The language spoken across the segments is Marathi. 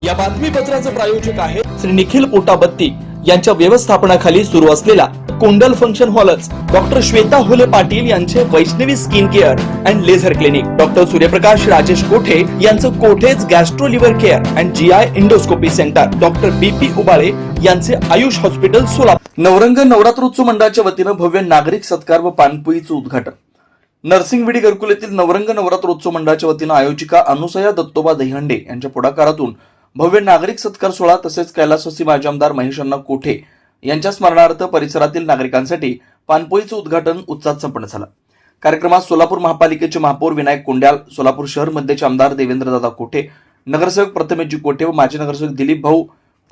या बातमीपत्राचे प्रायोजक आहे श्री निखिल पोटाबत्ती यांच्या व्यवस्थापनाखाली सुरू असलेला कुंडल फंक्शन हॉलच डॉक्टर श्वेता होले पाटील यांचे Vaishnavi skin care and laser clinic, doctor Suryaprakash Rajesh Kothe यांचं Kothe's gastro liver care and GI endoscopy centre, doctor BP Ubale यांचे आयुष हॉस्पिटल सोलापूर। नवरंग नवरात्रोत्सव मंडळाच्या वतीनं भव्य नागरिक सत्कार व पानपोईचं उद्घाटन। नरसिंगविडी घरकुल येथील नवरंग नवरात्रोत्सव मंडळाच्या वतीनं आयोजिका अनुसया दत्तोबा दहीहंडे यांच्या पुढाकारातून भव्य नागरिक सत्कार सोहळा तसेच कैलासवासी माजी आमदार महेश अण्णा कोठे यांच्या स्मरणार्थ परिसरातील नागरिकांसाठी पानपोईचं उद्घाटन उत्साहात संपन्न झालं। कार्यक्रमात सोलापूर महापालिकेचे महापौर विनायक कोंड्याल, सोलापूर शहर मध्येचे आमदार देवेंद्रदादा कोठे, नगरसेवक प्रथमेशजी कोठे व माजी नगरसेवक दिलीप भाऊ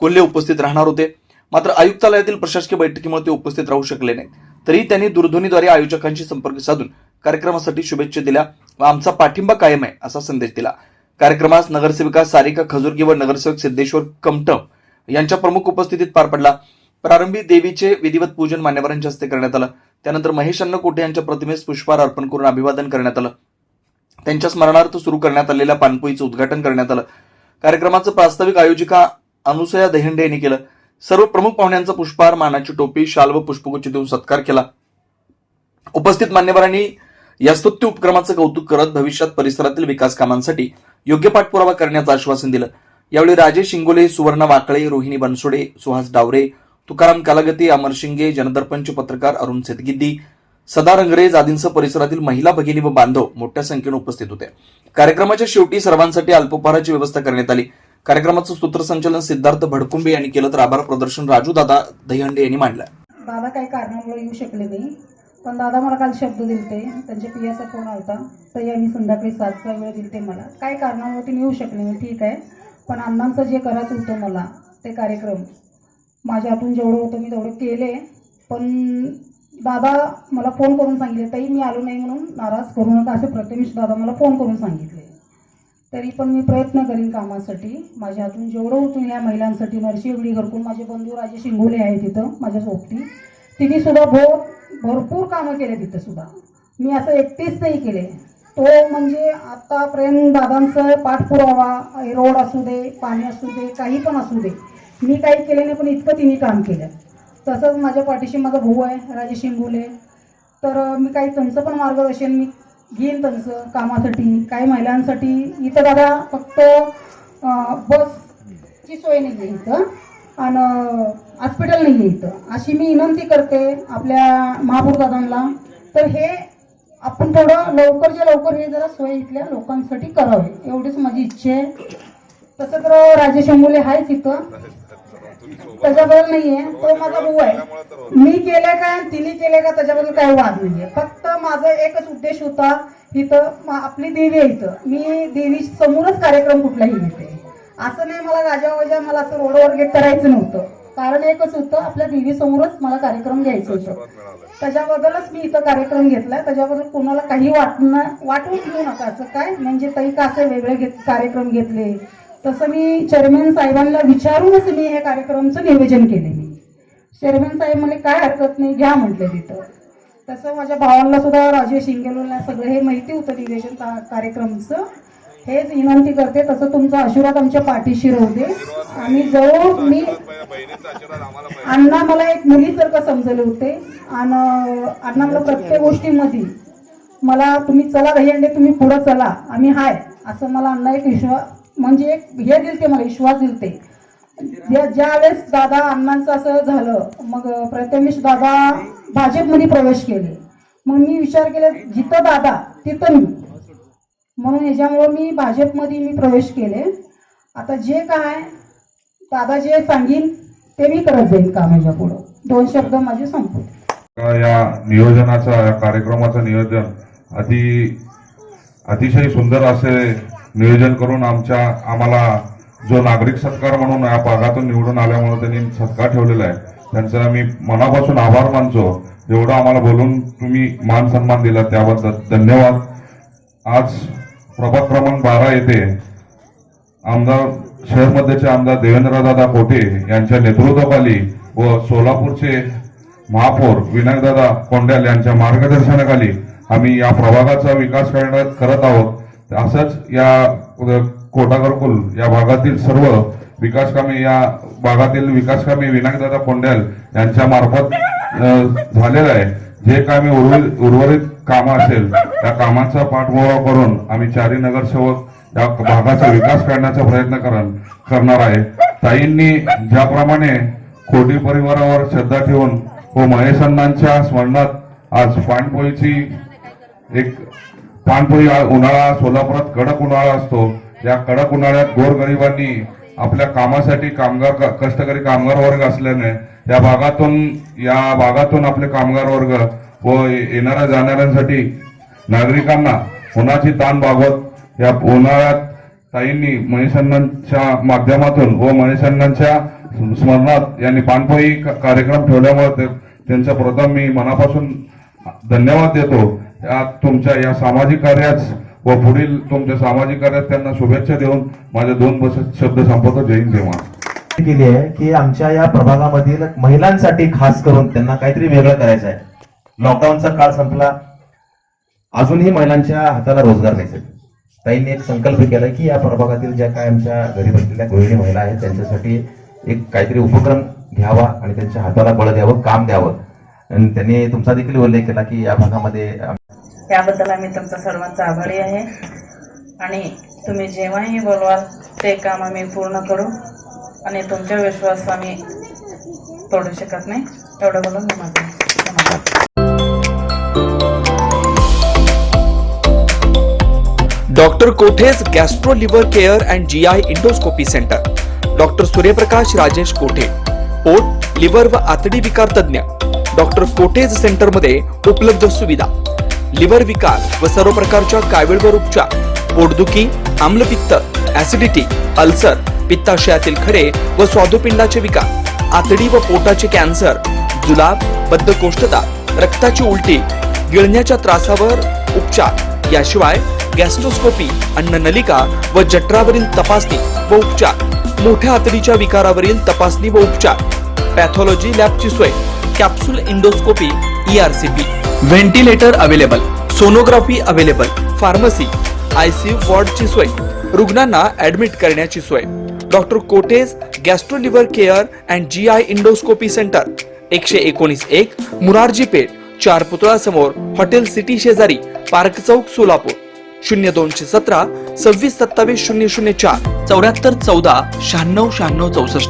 कोल्हे उपस्थित राहणार होते। मात्र आयुक्तालयातील प्रशासकीय बैठकीमुळे ते उपस्थित राहू शकले नाही, तरी त्यांनी दूरध्वनीद्वारे आयोजकांशी संपर्क साधून कार्यक्रमासाठी शुभेच्छा दिल्या व आमचा पाठिंबा कायम आहे असा संदेश दिला। कार्यक्रमास नगरसेविका सारिका खजुर्गी व नगरसेवक सिद्धेश्वर कमटम यांच्या प्रमुख उपस्थितीत पार पडला। प्रारंभी देवीचे विधिवत पूजन मान्यवरांच्या हस्ते करण्यात आलं। त्यानंतर महेश अण्णा कोठे यांच्या प्रतिमेस पुष्पहार अर्पण करून अभिवादन करण्यात आलं। त्यांच्या स्मरणार्थ सुरू करण्यात आलेल्या पानपोईचं उद्घाटन करण्यात आलं। कार्यक्रमाचं प्रास्ताविक आयोजिका अनुसया दहीहंडे यांनी केलं। सर्व प्रमुख पाहुण्यांचा पुष्पहार, मानाची टोपी, शाल व पुष्पगुच्छ देऊन सत्कार केला। उपस्थित मान्यवरांनी या स्तुत्य उपक्रमाचं कौतुक करत भविष्यात परिसरातील विकास कामांसाठी योग्य पाठपुरावा करण्याचं आश्वासन दिलं। यावेळी राजेश शिंगोले, सुवर्णा वाकळे, रोहिणी बनसोडे, सुहास डावरे, तुकाराम कालागती, अमर शिंगे, जनदर्पणचे पत्रकार अरुण सेतगिद्दी, सदा रंगरेज आदींसह परिसरातील महिला भगिनी व बांधव मोठ्या संख्येने उपस्थित होते। कार्यक्रमाच्या शेवटी सर्वांसाठी अल्पोपहाराची व्यवस्था करण्यात आली। कार्यक्रमाचं सूत्रसंचालन सिद्धार्थ भडकुंबे यांनी केलं तर आभार प्रदर्शन राजू दादा दहीहंडे यांनी मांडलं। दादा काही कारणामुळे येऊ शकले नाही, पण दादा मला काल शब्द दिलते, त्यांच्या पियाचा फोन आलता तर आम्ही संध्याकाळी 7चा वेळ दिलते मला। काही कारणामुळे ते येऊ शकले नाही, ठीक आहे, पण अण्णांचं जे करायचं होतं मला ते कार्यक्रम माझ्या हातून जेवढं होतं मी तेवढं केले। पण दादा मला फोन करून सांगितले, ताई मी आलो नाही म्हणून नाराज करू नका असे प्रथमेश दादा मला फोन करून सांगितले। तरी पण मी प्रयत्न करीन कामासाठी, माझ्या हातून जेवढं होतं ह्या महिलांसाठी। नरसिंगविडी घरकुल माझे बंधू राजे शिंगोले आहे तिथं माझ्या सोबती, तिने सुद्धा भरपूर कामं केले तिथं सुद्धा, मी असं एकटीच नाही केले। तो म्हणजे आतापर्यंत दादांचं पाठपुरावा, रोड असू दे, पाणी असू दे, काही पण असू दे, मी काही केले नाही पण इतकं तिने काम केलं। तसंच माझ्या पाठीशी माझा भाऊ आहे राजे शिंगोले, तर मी काही त्यांचं पण मार्गदर्शन मी घेईन त्यांचं कामासाठी। काही महिलांसाठी इथं दादा फक्त बसची सोय नाही आहे इथं आणि हॉस्पिटल नाही आहे इथं, अशी मी विनंती करते आपल्या महापौर दादांना। तर हे आपण थोडं लवकरच्या लवकर हे जरा सोय इथल्या लोकांसाठी करावे, एवढीच माझी इच्छा आहे। तसं तर राजेश अंबुले आहेच इथं, त्याच्याबद्दल नाहीये, तो माझा भाऊ आहे। मी केले काय तिने केले का त्याच्याबद्दल काही वाद नाहीये, फक्त माझा एकच उद्देश होता, इथं आपली देवी आहे इथं, मी देवी समोरच कार्यक्रम कुठलाही घेते, असं नाही मला गाजावाजा मला असं रोडवर गेट करायचं नव्हतं। कारण एकच होतं, आपल्या देवी समोरच मला कार्यक्रम घ्यायचं होतं, त्याच्याबद्दलच मी इथं कार्यक्रम घेतलाय। त्याच्याबद्दल कोणाला काही वाटून घेऊ नका असं काय, म्हणजे ताई का असे वेगळे कार्यक्रम घेतले, तसं मी चेअरमॅन साहेबांना विचारूनच मी हे कार्यक्रमचं नियोजन केले। मी चेअरमॅन साहेब म्हणे काय हरकत नाही घ्या म्हटले तिथं। तसं माझ्या भावांना सुद्धा राजेश शिंगेला सगळं हे माहिती होतं नियोजन कार्यक्रमचं। हेच विनंती करते, तसं तुमचा आशीर्वाद आमच्या पाठीशी राहू दे। आम्ही जवळ मी अण्णा मला एक मुलीसारखं समजले होते आणि अण्णा मला प्रत्येक गोष्टीमध्ये मला तुम्ही चला दहीहंडे तुम्ही पुढं चला आम्ही हाय असं मला अण्णा एक विश्वास म्हणजे एक हे दिलते, मला विश्वास दिलते। ज्या वेळेस दादा अण्णांचं असं झालं, मग प्रथमेश दादा भाजपमध्ये प्रवेश केले, मग मी विचार केला जिथं दादा तिथं मी, म्हणून याच्यामुळे मी भाजपमध्ये मी प्रवेश केले। आता जे काय दादा जे सांगीन ते मी करत जाईल काम याच्या पुढं। 2 शब्द माझे संपले। या नियोजनाचा या कार्यक्रमाचं नियोजन अतिशय सुंदर असे नियोजन करून आम्हाला जो नागरिक सत्कार म्हणून या भागातून निवडून आल्यामुळे त्यांनी सत्कार ठेवलेला आहे, त्यांचा मी मनापासून आभार मानतो। जेवढं आम्हाला बोलून तुम्ही मान सन्मान दिला त्याबद्दल धन्यवाद। आज प्रभाग क्रमांक 12 येथे आमदार शहरमध्येचे आमदार देवेंद्रदादा कोठे यांच्या नेतृत्वाखाली व सोलापूरचे महापौर विनायकदादा कोंड्याल यांच्या मार्गदर्शनाखाली आम्ही या प्रभागाचा विकास करत आहोत। असंच या कोटा घरकुल या भागातील सर्व विकास कामे या भागातील विकास कामे विनायकदादा कोंडेल यांच्या मार्फत झालेलं आहे. जे काही उर्वरित कामं असेल त्या कामांचा पाठपुरावा करून आम्ही चारही नगरसेवक या भागाचा विकास करण्याचा प्रयत्न करणार आहे. ताईंनी ज्याप्रमाणे कोटी परिवारावर श्रद्धा ठेवून व महेश अण्णांच्या स्मरणात आज पानपोळी उन्हाळा सोलापुरात कडक उन्हाळा असतो. या कडक उन्हाळ्यात गोरगरिबांनी आपल्या कामासाठी कष्टकरी कामगार वर्ग असल्याने या भागातून आपले कामगार वर्ग व येणाऱ्या जाणाऱ्यांसाठी नागरिकांना उन्हाची ताण भागवत या उन्हाळ्यात ताईंनी महेश अण्णांच्या माध्यमातून व महेश अण्णांच्या स्मरणात यांनी पानपोळी कार्यक्रम ठेवल्यामुळे त्यांचा प्रथम मी मनापासून धन्यवाद देतो. तुमच्या या सामाजिक कार्यात व पुढील तुमच्या सामाजिक कार्यात त्यांना शुभेच्छा देऊन माझे 2 शब्द संपवतो. जय हिंद जय महाराष्ट्र. केली आहे की आमच्या या प्रभागामधील महिलांसाठी खास करून त्यांना काहीतरी वेगळं करायचं आहे. लॉकडाऊनचा काळ संपला, अजूनही महिलांच्या हाताला रोजगार नाही. ताईंनी एक संकल्प केला की या प्रभागातील ज्या काय आमच्या घरी बसलेल्या गृहिणी महिला आहेत त्यांच्यासाठी एक काहीतरी उपक्रम घ्यावा आणि त्यांच्या हाताला बळ द्यावं, काम द्यावं. आणि त्यांनी तुमचा देखील उल्लेख केला की या भागामध्ये याबद्दल आम्ही तुमचा सर्वांचा आभारी आहे आणि तुम्ही जेव्हाही बोलवाल ते काम आम्ही पूर्ण करू आणि तुमच्या विश्वास आम्ही तोडू शकत नाही. एवढं बोलून मी माझं धन्यवाद. Doctor Kothe's gastro liver care and GI endoscopy centre. Doctor Suryaprakash Rajesh कोठे, पोट, लिव्हर व आतडी विकार तज्ञ. डॉक्टर कोठेज सेंटर मध्ये उपलब्ध सुविधा: लिव्हर विकार व सर्व प्रकारच्या कावीळवर उपचार, पोटदुखी, आम्लपित्त, ऍसिडिटी, अल्सर, पित्ताशयातील खडे व स्वादुपिंडाचे विकार, आतडी व पोटाचे कॅन्सर, जुलाब, बद्धकोष्ठता, रक्ताची उलटी, गिळण्याच्या त्रासावर उपचार. याशिवाय गॅस्ट्रोस्कोपी, अन्ननलिका व जठरावरील तपासणी व उपचार, मोठ्या आतडीच्या विकारावरील तपासणी व उपचार, पॅथॉलॉजी लॅबची सोय, capsule endoscopy, ERCP, ventilator available, sonography available, pharmacy, ICU वॉर्डची सोय, रुग्णांना ऍडमिट करण्याची सोय. Doctor Kothe's gastro liver care and GI endoscopy centre, 119-1 Murarji Peth, 4 पुतळा समोर, हॉटेल सिटी शेजारी, पार्क चौक, सोलापूर. 0217 26 27 004 74 14 96 96 64.